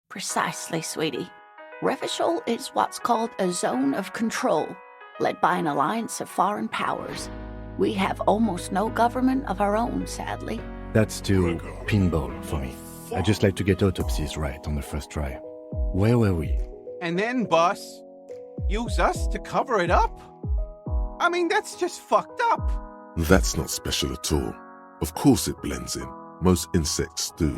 Precisely, sweetie. Revachol is what's called a zone of control, led by an alliance of foreign powers. We have almost no government of our own, sadly. That's too pinball for me. I just like to get autopsies right on the first try. Where were we? And then, boss, use us to cover it up? I mean, that's just fucked up. That's not special at all. Of course it blends in. Most insects do.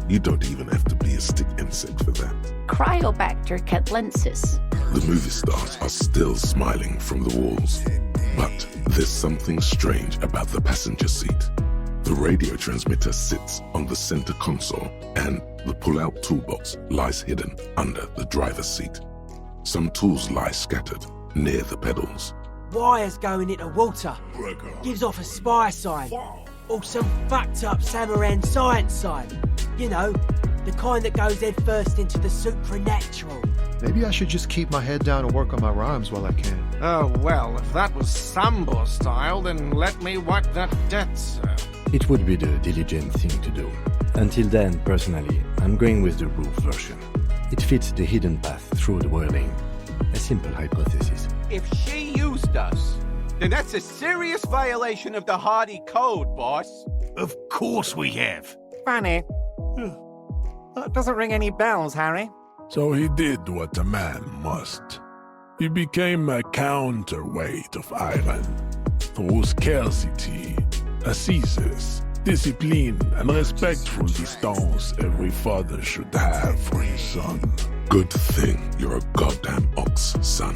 You don't even have to be a stick insect for that. Cryobacter catlensis. The movie stars are still smiling from the walls. But there's something strange about the passenger seat. The radio transmitter sits on the center console, and the pull-out toolbox lies hidden under the driver's seat. Some tools lie scattered near the pedals. Wires going into water. Gives off a spy sign. Or some fucked up Samaran science sign. You know, the kind that goes head first into the supernatural. Maybe I should just keep my head down and work on my rhymes while I can. Oh, well, if that was Sambo style, then let me wipe that debt, sir. It would be the diligent thing to do. Until then, personally, I'm going with the roof version. It fits the hidden path through the whirling. A simple hypothesis. If she used us, then that's a serious violation of the Hardy Code, boss. Of course we have. Funny. That doesn't ring any bells, Harry. So he did what a man must. He became a counterweight of iron. Through scarcity, assizes, discipline, and respectful distance every father should have for his son. Good thing you're a goddamn ox, son.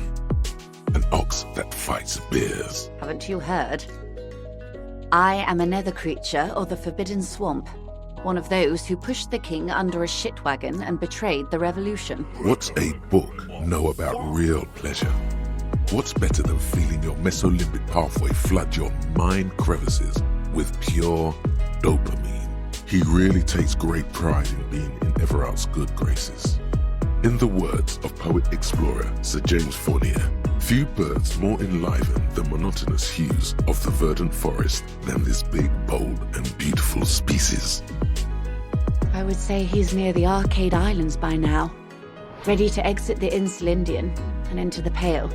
An ox that fights bears. Haven't you heard? I am a nether creature of the Forbidden Swamp. One of those who pushed the king under a shit wagon and betrayed the revolution. What's a book know about real pleasure? What's better than feeling your mesolimbic pathway flood your mind crevices with pure dopamine? He really takes great pride in being in Everart's good graces. In the words of poet-explorer Sir James Fournier, few birds more enliven the monotonous hues of the verdant forest than this big, bold, and beautiful species. I would say he's near the Arcade Islands by now, ready to exit the Insulindian and into the Pale,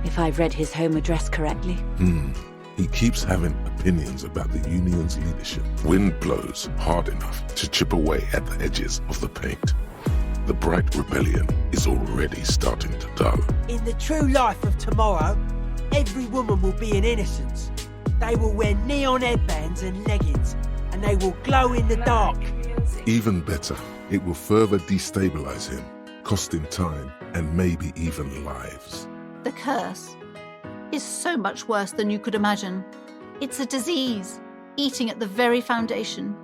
if I've read his home address correctly. He keeps having opinions about the Union's leadership. Wind blows hard enough to chip away at the edges of the paint. The bright rebellion is already starting to dull. In the true life of tomorrow, every woman will be an innocence. They will wear neon headbands and leggings, and they will glow in the dark. Even better, it will further destabilize him, costing time and maybe even lives. The curse is so much worse than you could imagine. It's a disease, eating at the very foundation